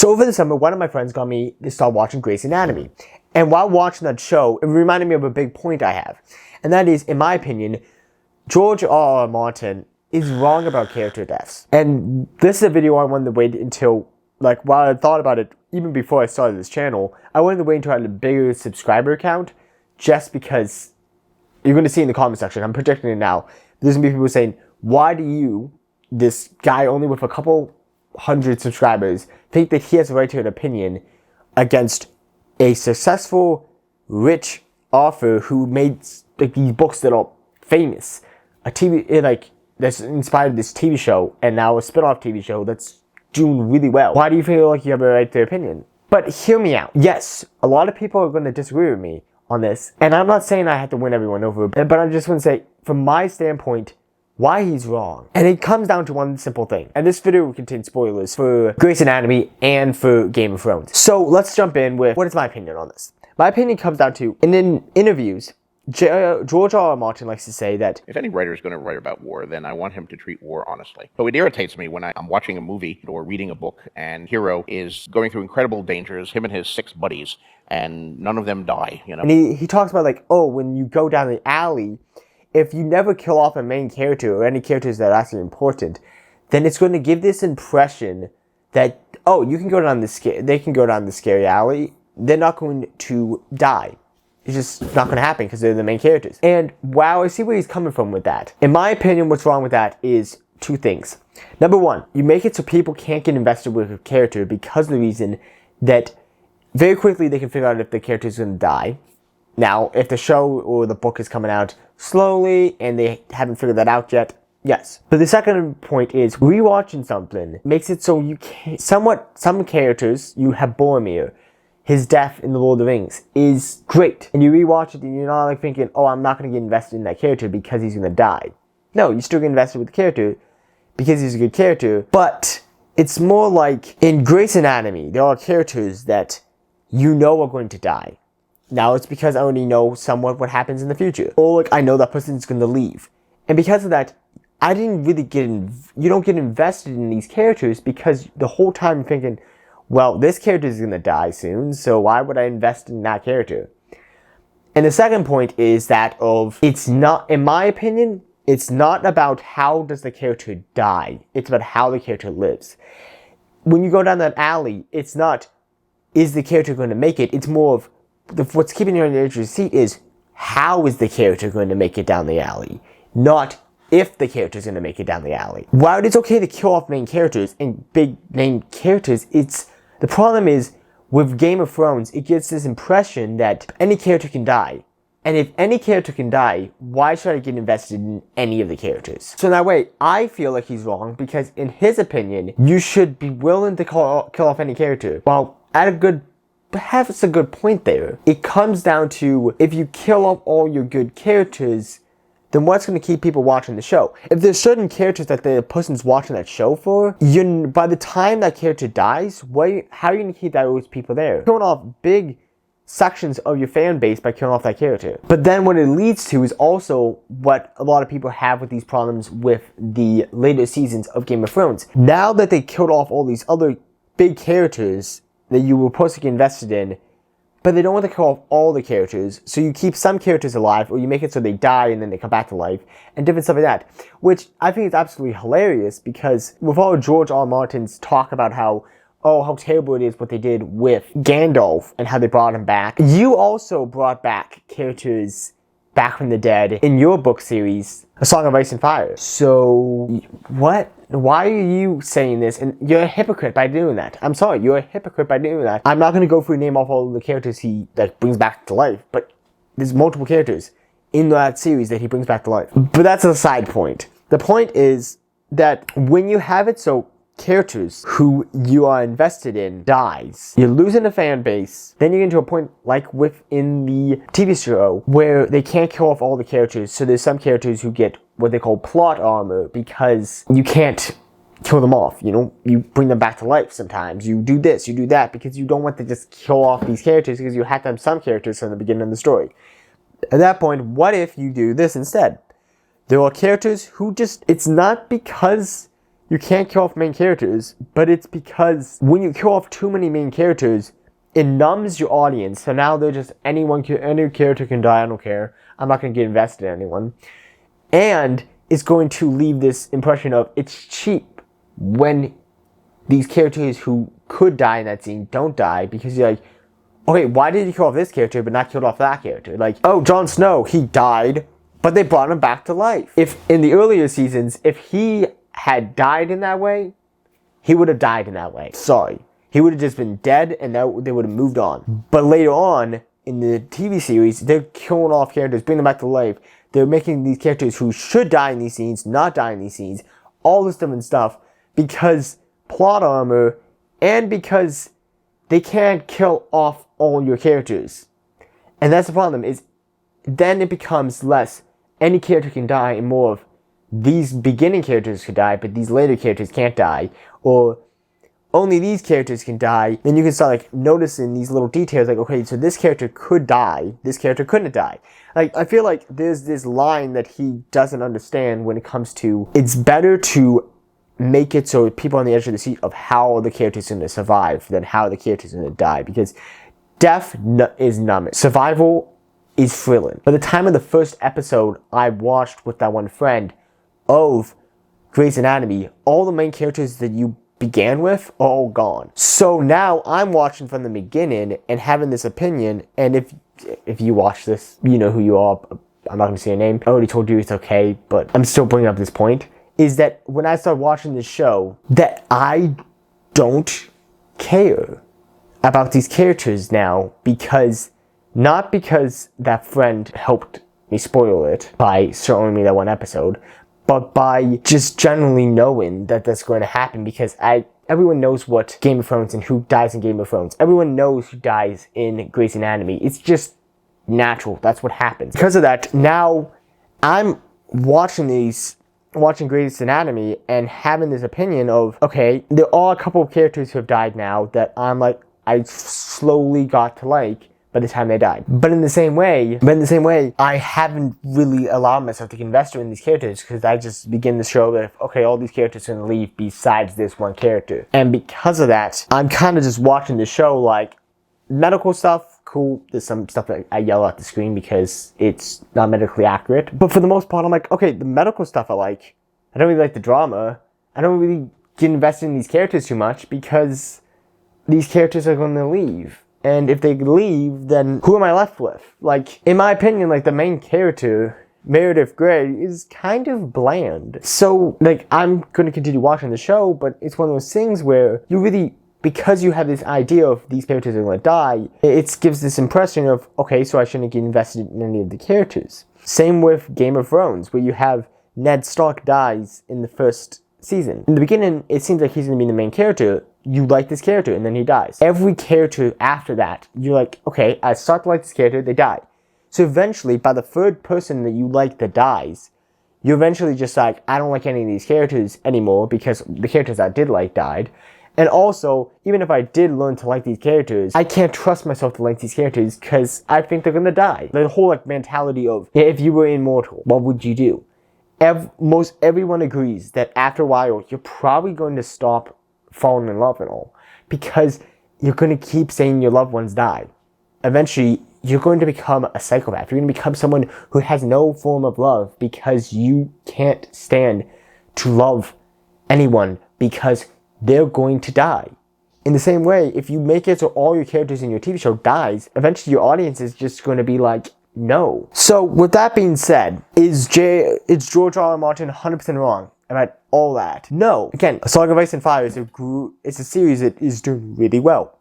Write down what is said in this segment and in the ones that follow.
So over the summer, one of my friends got me to start watching Grey's Anatomy. And while watching that show, it reminded me of a big point I have. And that is, in my opinion, George R.R. Martin is wrong about character deaths. And this is a video I wanted to wait until, like, while I thought about it, even before I started this channel, I wanted to wait until I had a bigger subscriber count, just because you're going to see in the comment section, I'm projecting it now, there's going to be people saying, why do you, this guy only with a couple hundred subscribers, think that he has a right to an opinion against a successful, rich author who made like these books that are famous, a TV like that's inspired this TV show, and now a spin-off TV show that's doing really well? Why do you feel like you have a right to opinion? But hear me out. Yes, a lot of people are going to disagree with me on this, and I'm not saying I have to win everyone over, but I just want to say, from my standpoint, why he's wrong. And it comes down to one simple thing. And this video will contain spoilers for Grey's Anatomy and for Game of Thrones. So let's jump in with what is my opinion on this. My opinion comes down to, in interviews, George R.R. Martin likes to say that if any writer is going to write about war, then I want him to treat war honestly. So it irritates me when I'm watching a movie or reading a book and hero is going through incredible dangers, him and his 6 buddies, and none of them die, you know? And he talks about, like, oh, when you go down the alley, if you never kill off a main character or any characters that are actually important, then it's going to give this impression that, oh, you can go down they can go down the scary alley. They're not going to die. It's just not going to happen because they're the main characters. And wow, I see where he's coming from with that. In my opinion, what's wrong with that is 2 things. Number 1, you make it so people can't get invested with a character because of the reason that very quickly they can figure out if the character is going to die. Now, if the show or the book is coming out slowly and they haven't figured that out yet, yes. But the second point is, rewatching something makes it so you can't, some characters, you have Boromir, his death in The Lord of the Rings is great. And you rewatch it and you're not like thinking, oh, I'm not going to get invested in that character because he's going to die. No, you still get invested with the character because he's a good character. But it's more like in Grey's Anatomy, there are characters that you know are going to die. Now it's because I already know somewhat what happens in the future. Or like I know that person's going to leave. And because of that, I didn't really you don't get invested in these characters because the whole time I'm thinking, well, this character is going to die soon, so why would I invest in that character? And the second point is that it's not, in my opinion, it's not about how does the character die. It's about how the character lives. When you go down that alley, it's not, is the character going to make it? It's more of, what's keeping you on the edge of your seat is, how is the character going to make it down the alley? Not if the character is going to make it down the alley. While it's okay to kill off main characters and big name characters, the problem is, with Game of Thrones, it gives this impression that any character can die. And if any character can die, why should I get invested in any of the characters? So in that way, I feel like he's wrong because in his opinion, you should be willing to kill off any character. Well, perhaps a good point there. It comes down to, if you kill off all your good characters, then what's going to keep people watching the show? If there's certain characters that the person's watching that show for, by the time that character dies, how are you going to keep those people there? Killing off big sections of your fan base by killing off that character. But then what it leads to is also what a lot of people have with these problems with the later seasons of Game of Thrones. Now that they killed off all these other big characters that you were supposed to get invested in, but they don't want to kill off all the characters, so you keep some characters alive, or you make it so they die and then they come back to life, and different stuff like that. Which I think is absolutely hilarious, because with all George R. Martin's talk about how terrible it is what they did with Gandalf, and how they brought him back, you also brought back characters back from the dead in your book series, A Song of Ice and Fire. So, what? Why are you saying this? And you're a hypocrite by doing that. I'm sorry, you're a hypocrite by doing that. I'm not going to go through and name off all the characters he brings back to life, but there's multiple characters in that series that he brings back to life. But that's a side point. The point is that when you have it so characters who you are invested in dies, you're losing a fan base, then you get into a point like within the TV show where they can't kill off all the characters, so there's some characters who get what they call plot armor because you can't kill them off, you bring them back to life sometimes, you do this, you do that, because you don't want to just kill off these characters because you have to have some characters from the beginning of the story. At that point, what if you do this instead? There are characters who it's not because you can't kill off main characters, but it's because when you kill off too many main characters, it numbs your audience. So now they're just any character can die, I don't care. I'm not going to get invested in anyone. And it's going to leave this impression of it's cheap when these characters who could die in that scene don't die, because you're like, okay, why did you kill off this character but not kill off that character? Like, oh, Jon Snow, he died, but they brought him back to life. If in the earlier seasons, if he had died in that way, he would have died in that way. Sorry. He would have just been dead, and they would have moved on. But later on, in the TV series, they're killing off characters, bringing them back to life. They're making these characters who should die in these scenes, not die in these scenes, all this different stuff, because plot armor, and because they can't kill off all your characters. And that's the problem, is then it becomes less any character can die and more of these beginning characters could die, but these later characters can't die, or only these characters can die. Then you can start like noticing these little details, like, okay, so this character could die, this character couldn't die. Like, I feel like there's this line that he doesn't understand when it comes to, it's better to make it so people on the edge of the seat of how the character's going to survive than how the character's going to die, because death is numbing. Survival is thrilling. By the time of the first episode I watched with that one friend of Grey's Anatomy, all the main characters that you began with are all gone. So now I'm watching from the beginning and having this opinion, and if you watch this, you know who you are. I'm not going to say your name. I already told you it's okay, but I'm still bringing up this point, is that when I started watching this show, that I don't care about these characters now, because not because that friend helped me spoil it by showing me that one episode, but by just generally knowing that that's going to happen, because everyone knows what Game of Thrones and who dies in Game of Thrones. Everyone knows who dies in Grey's Anatomy. It's just natural. That's what happens. Because of that, now I'm watching Grey's Anatomy and having this opinion of, okay, there are a couple of characters who have died now that I'm like, I slowly got to like by the time they died. But in the same way, I haven't really allowed myself to get invested in these characters, because I just begin to show that, okay, all these characters are going to leave besides this one character. And because of that, I'm kind of just watching the show like, medical stuff, cool. There's some stuff that I yell at the screen because it's not medically accurate. But for the most part, I'm like, okay, the medical stuff I like. I don't really like the drama. I don't really get invested in these characters too much, because these characters are going to leave. And if they leave, then who am I left with? Like, in my opinion, like, the main character, Meredith Grey, is kind of bland. So, like, I'm going to continue watching the show, but it's one of those things where you really, because you have this idea of these characters are going to die, it gives this impression of, okay, so I shouldn't get invested in any of the characters. Same with Game of Thrones, where you have Ned Stark dies in the first season. In the beginning, it seems like he's going to be the main character. You like this character, and then he dies. Every character after that, you're like, okay, I start to like this character, they die. So eventually, by the third person that you like that dies, you're eventually just like, I don't like any of these characters anymore, because the characters I did like died. And also, even if I did learn to like these characters, I can't trust myself to like these characters, because I think they're gonna die. The whole like mentality of, if you were immortal, what would you do? Most everyone agrees that after a while, you're probably going to stop falling in love and all, because you're going to keep saying your loved ones died. Eventually, you're going to become a psychopath. You're going to become someone who has no form of love, because you can't stand to love anyone because they're going to die. In the same way, if you make it so all your characters in your TV show dies, eventually your audience is just going to be like, no. So with that being said, is George R. R. Martin 100% wrong about all that? No. Again, A Song of Ice and Fire is a series that is doing really well.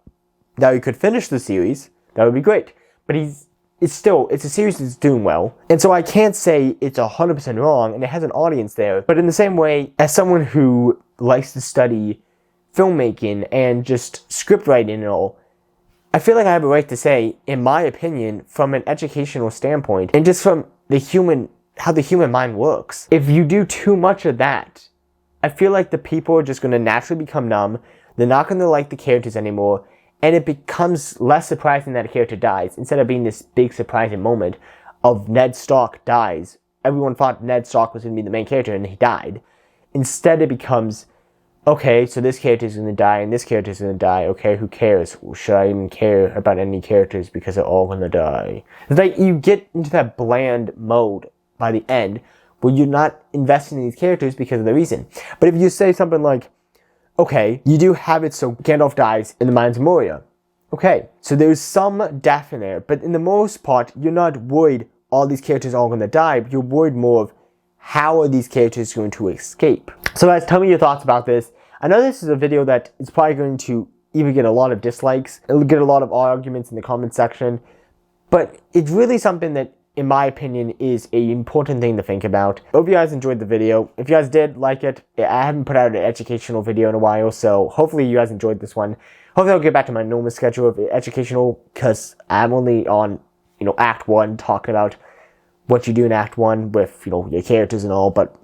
Now, he could finish the series, that would be great. But it's a series that's doing well. And so I can't say it's 100% wrong, and it has an audience there. But in the same way, as someone who likes to study filmmaking and just script writing and all, I feel like I have a right to say, in my opinion, from an educational standpoint, and just from how the human mind works, if you do too much of that, I feel like the people are just going to naturally become numb, they're not going to like the characters anymore, and it becomes less surprising that a character dies, instead of being this big surprising moment of Ned Stark dies. Everyone thought Ned Stark was going to be the main character, and he died. Instead, it becomes, okay, so this character's gonna die and this character's gonna die. Okay, who cares? Should I even care about any characters because they're all gonna die? It's like you get into that bland mode by the end where you're not investing in these characters because of the reason. But if you say something like, okay, you do have it so Gandalf dies in the Mines of Moria. Okay, so there's some death in there, but in the most part, you're not worried all these characters are all gonna die, but you're worried more of how are these characters going to escape. So guys, tell me your thoughts about this. I know this is a video that is probably going to either get a lot of dislikes, it'll get a lot of arguments in the comment section, but it's really something that, in my opinion, is an important thing to think about. Hope you guys enjoyed the video. If you guys did like it, I haven't put out an educational video in a while, so hopefully you guys enjoyed this one. Hopefully I'll get back to my normal schedule of educational, because I'm only on, Act 1, talking about what you do in Act 1 with, your characters and all, but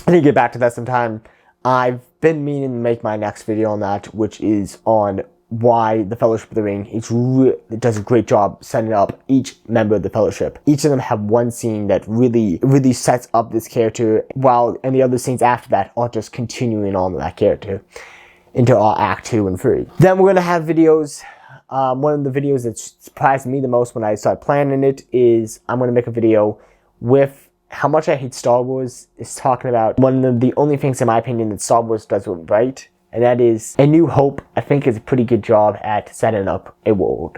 I need to get back to that sometime. I've been meaning to make my next video on that, which is on why the Fellowship of the Ring, it does a great job setting up each member of the Fellowship. Each of them have one scene that really sets up this character, and the other scenes after that are just continuing on with that character into our Act 2 and 3. Then we're going to have videos. One of the videos that surprised me the most when I started planning it is I'm going to make a video with how much I hate Star Wars. Is talking about one of the only things, in my opinion, that Star Wars does right, and that is A New Hope. I think is a pretty good job at setting up a world.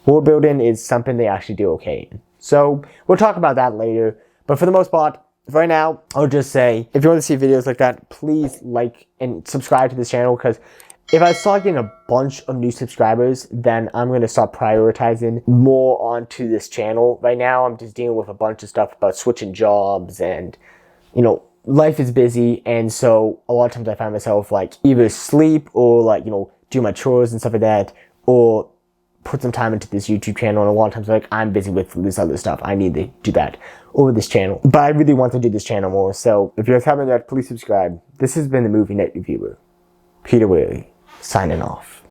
World building is something they actually do okay. So we'll talk about that later. But for the most part, right now, I'll just say, if you want to see videos like that, please like and subscribe to this channel, because if I start getting a bunch of new subscribers, then I'm going to start prioritizing more onto this channel. Right now, I'm just dealing with a bunch of stuff about switching jobs and, life is busy. And so a lot of times I find myself either sleep or do my chores and stuff like that, or put some time into this YouTube channel. And a lot of times I'm busy with this other stuff. I need to do that over this channel. But I really want to do this channel more. So if you guys haven't yet, please subscribe. This has been the Movie Night Reviewer, Peter Whaley, signing off.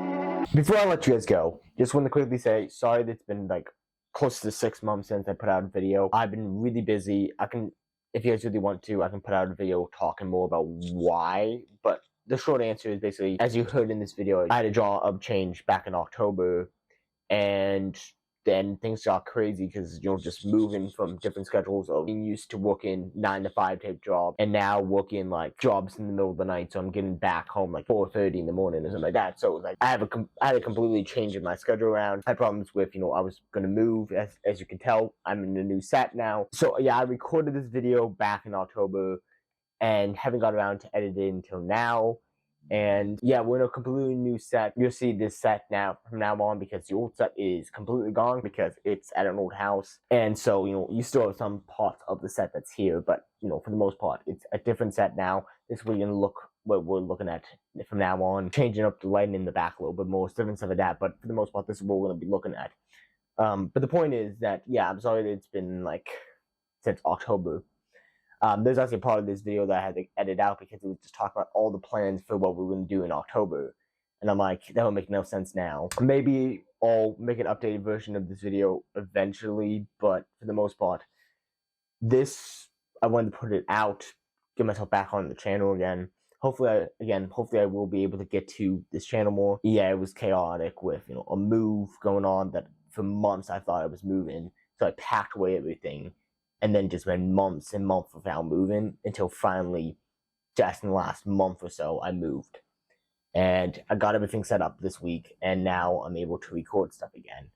Before I let you guys go, just want to quickly say, sorry that it's been close to 6 months since I put out a video. I've been really busy. If you guys really want to, I can put out a video talking more about why, but the short answer is basically, as you heard in this video, I had a job change back in October, and then things got crazy because just moving from different schedules of being used to working 9 to 5 type job, and now working jobs in the middle of the night. So I'm getting back home 4:30 in the morning or something like that. So it was I had a completely change in my schedule around. I had problems with I was gonna move, as you can tell. I'm in a new set now. So yeah, I recorded this video back in October and haven't got around to editing until now. And yeah, we're in a completely new set. You'll see this set now from now on, because the old set is completely gone because it's at an old house. And so, you still have some parts of the set that's here, but for the most part, it's a different set now. This is what we're looking at from now on, changing up the lighting in the back a little bit more, different stuff like that. But for the most part, this is what we're gonna be looking at. But the point is that, yeah, I'm sorry that it's been since October. There's actually a part of this video that I had to edit out because it was just talking about all the plans for what we were going to do in October. And I'm like, that would make no sense now. Maybe I'll make an updated version of this video eventually, but for the most part, I wanted to put it out, get myself back on the channel again. Hopefully I will be able to get to this channel more. Yeah, it was chaotic with, a move going on that for months I thought I was moving. So I packed away everything, and then just went months and months without moving, until finally, just in the last month or so, I moved. And I got everything set up this week, and now I'm able to record stuff again.